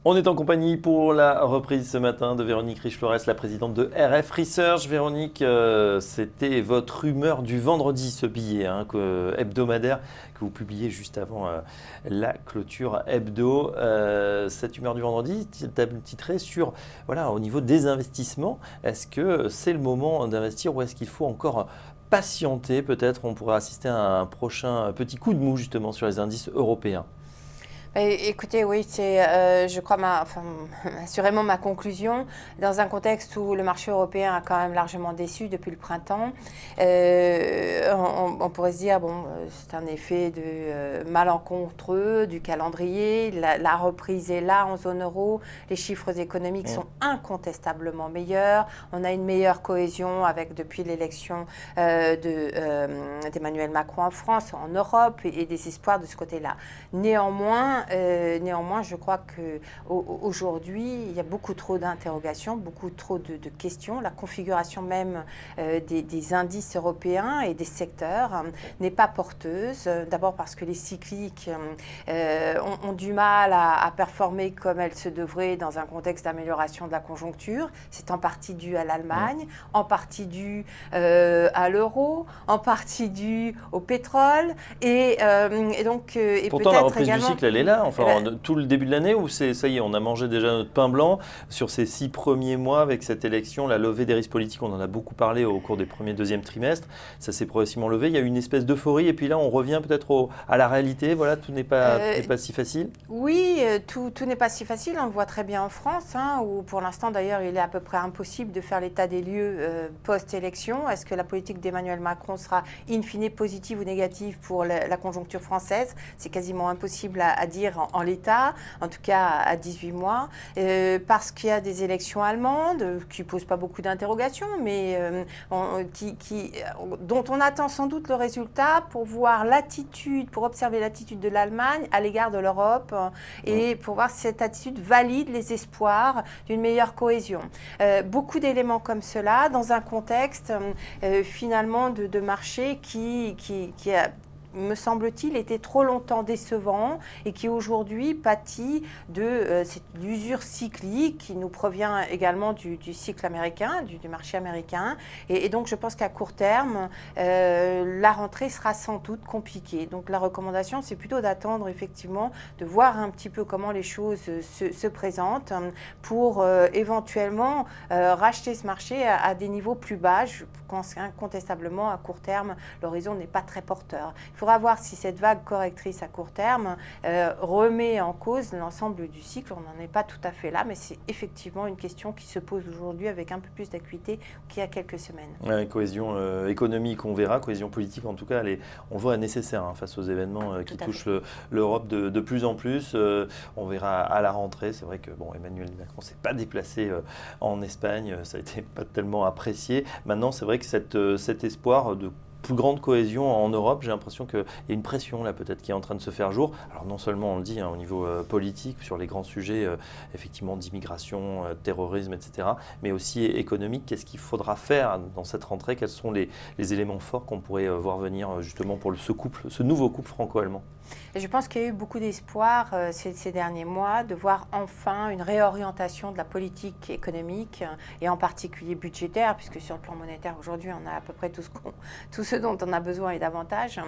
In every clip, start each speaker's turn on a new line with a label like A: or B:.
A: On est en compagnie pour la reprise ce matin de Véronique Riche-Flores, la présidente de RF Research. Véronique, c'était votre humeur du vendredi, ce billet hebdomadaire que vous publiez juste avant la clôture hebdo. Cette humeur du vendredi, titrée sur, voilà, au niveau des investissements, est-ce que c'est le moment d'investir ou est-ce qu'il faut encore patienter? Peut-être on pourrait assister à un prochain petit coup de mou justement sur les indices européens.
B: Écoutez, oui, c'est, je crois, assurément ma conclusion, dans un contexte où le marché européen a quand même largement déçu depuis le printemps. On pourrait se dire, bon, c'est un effet de malencontreux du calendrier, la reprise est là en zone euro, les chiffres économiques sont incontestablement meilleurs, on a une meilleure cohésion avec, depuis l'élection d'Emmanuel Macron en France, en Europe, et des espoirs de ce côté-là. Néanmoins, je crois qu'aujourd'hui, il y a beaucoup trop d'interrogations, beaucoup trop de questions. La configuration même des indices européens et des secteurs n'est pas porteuse. D'abord parce que les cycliques ont du mal à performer comme elles se devraient dans un contexte d'amélioration de la conjoncture. C'est en partie dû à l'Allemagne, en partie dû à l'euro, en partie dû au pétrole.
A: Pourtant, la reprise du cycle, elle est là. Enfin, tout le début de l'année où ça y est, on a mangé déjà notre pain blanc sur ces 6 premiers mois avec cette élection, la levée des risques politiques. On en a beaucoup parlé au cours des premiers, deuxième trimestres. Ça s'est progressivement levé. Il y a eu une espèce d'euphorie et puis là, on revient peut-être à la réalité. Voilà, tout n'est pas si facile.
B: Oui, tout n'est pas si facile. On le voit très bien en France, où pour l'instant, d'ailleurs, il est à peu près impossible de faire l'état des lieux post-élection. Est-ce que la politique d'Emmanuel Macron sera in fine positive ou négative pour la conjoncture française? C'est quasiment impossible à dire en l'état, en tout cas à 18 mois, parce qu'il y a des élections allemandes qui ne posent pas beaucoup d'interrogations, mais dont on attend sans doute le résultat pour voir l'attitude, pour observer l'attitude de l'Allemagne à l'égard de l'Europe et pour voir si cette attitude valide les espoirs d'une meilleure cohésion. Beaucoup d'éléments comme cela dans un contexte finalement de marché qui a, me semble-t-il, était trop longtemps décevant et qui aujourd'hui pâtit de l'usure cyclique qui nous provient également du cycle américain, du marché américain. Et donc je pense qu'à court terme, la rentrée sera sans doute compliquée. Donc la recommandation, c'est plutôt d'attendre effectivement, de voir un petit peu comment les choses se présentent pour éventuellement racheter ce marché à des niveaux plus bas. Je pense qu'incontestablement, à court terme, l'horizon n'est pas très porteur. Il faudra voir si cette vague correctrice à court terme remet en cause l'ensemble du cycle. On n'en est pas tout à fait là, mais c'est effectivement une question qui se pose aujourd'hui avec un peu plus d'acuité qu'il y a quelques semaines.
A: Ouais, cohésion économique, on verra. Cohésion politique, en tout cas, on voit nécessaire face aux événements qui touchent l'Europe de plus en plus. On verra à la rentrée. C'est vrai que Emmanuel Macron ne s'est pas déplacé en Espagne. Ça a été pas tellement apprécié. Maintenant, c'est vrai que cet espoir de plus grande cohésion en Europe, j'ai l'impression qu'il y a une pression là peut-être qui est en train de se faire jour. Alors non seulement on le dit au niveau politique sur les grands sujets effectivement d'immigration, terrorisme, etc., mais aussi économique. Qu'est-ce qu'il faudra faire dans cette rentrée? Quels sont les éléments forts qu'on pourrait voir venir justement pour ce nouveau couple franco-allemand?
B: Et je pense qu'il y a eu beaucoup d'espoir ces derniers mois de voir enfin une réorientation de la politique économique et en particulier budgétaire, puisque sur le plan monétaire aujourd'hui on a à peu près tout ce dont on a besoin et davantage.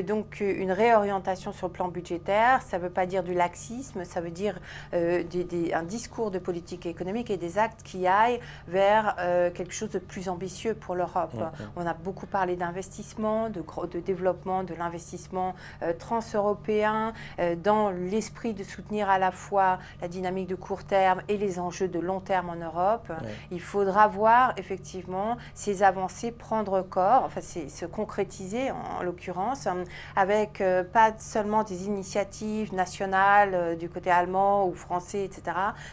B: Donc une réorientation sur le plan budgétaire, ça ne veut pas dire du laxisme, ça veut dire un discours de politique économique et des actes qui aillent vers quelque chose de plus ambitieux pour l'Europe. On a beaucoup parlé d'investissement, de développement de l'investissement transeuropéen dans l'esprit de soutenir à la fois la dynamique de court terme et les enjeux de long terme en Europe. Il faudra voir effectivement ces avancées prendre corps, enfin se concrétiser en l'occurrence, avec pas seulement des initiatives nationales du côté allemand ou français, etc.,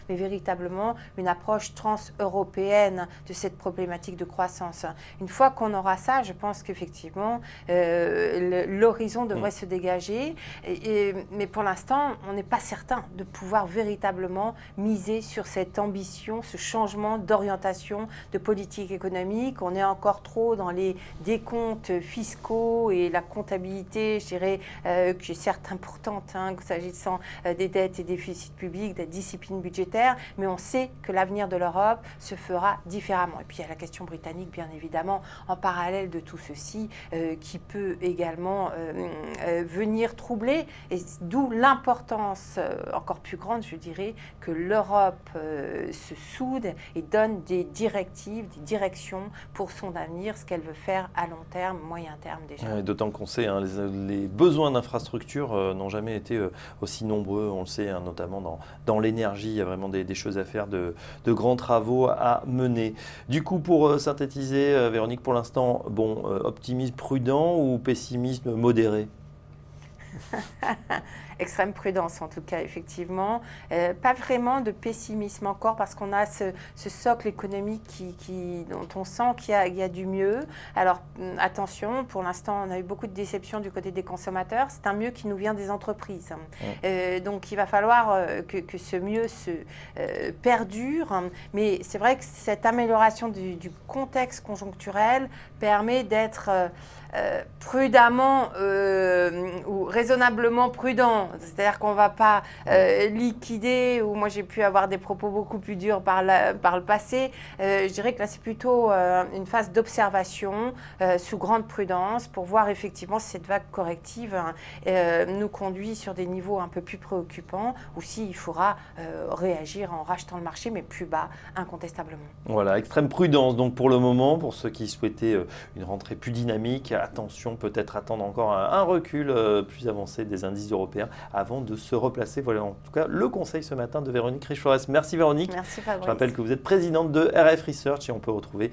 B: mais véritablement une approche trans-européenne de cette problématique de croissance. Une fois qu'on aura ça, je pense qu'effectivement l'horizon devrait se dégager dégager. Mais pour l'instant, on n'est pas certain de pouvoir véritablement miser sur cette ambition, ce changement d'orientation de politique économique. On est encore trop dans les décomptes fiscaux et la comptabilité, je dirais, qui est certes importante, s'agissant des dettes et déficits publics, de la discipline budgétaire, mais on sait que l'avenir de l'Europe se fera différemment. Et puis il y a la question britannique, bien évidemment, en parallèle de tout ceci, qui peut également venir troubler, et d'où l'importance encore plus grande, je dirais, que l'Europe se soude et donne des directives, des directions pour son avenir, ce qu'elle veut faire à long terme, moyen terme déjà.
A: D'autant qu'on sait, les besoins d'infrastructures n'ont jamais été aussi nombreux, on le sait, notamment dans l'énergie, il y a vraiment des choses à faire, de grands travaux à mener. Du coup, pour synthétiser, Véronique, pour l'instant, bon, optimisme prudent ou pessimisme modéré?
B: Extrême prudence en tout cas, effectivement. Pas vraiment de pessimisme encore parce qu'on a ce socle économique dont on sent qu'il y a du mieux. Alors attention, pour l'instant on a eu beaucoup de déceptions du côté des consommateurs. C'est un mieux qui nous vient des entreprises. Donc il va falloir que ce mieux se perdure. Mais c'est vrai que cette amélioration du contexte conjoncturel permet d'être prudemment ou raisonnablement prudent. C'est-à-dire qu'on ne va pas liquider, ou moi j'ai pu avoir des propos beaucoup plus durs par le passé. Je dirais que là c'est plutôt une phase d'observation sous grande prudence pour voir effectivement si cette vague corrective nous conduit sur des niveaux un peu plus préoccupants ou s'il faudra réagir en rachetant le marché, mais plus bas, incontestablement.
A: Voilà, extrême prudence donc pour le moment, pour ceux qui souhaitaient une rentrée plus dynamique. Attention, peut-être attendre encore un recul plus avancé des indices européens avant de se replacer. Voilà en tout cas le conseil ce matin de Véronique Riche-Forest. Merci Véronique.
B: Merci Fabrice.
A: Je rappelle que vous êtes présidente de RF Research et on peut retrouver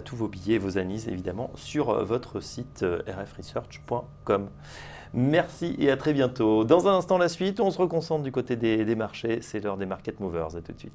A: tous vos billets et vos analyses évidemment sur votre site rfresearch.com. Merci et à très bientôt. Dans un instant la suite, on se reconcentre du côté des marchés. C'est l'heure des Market Movers. À tout de suite.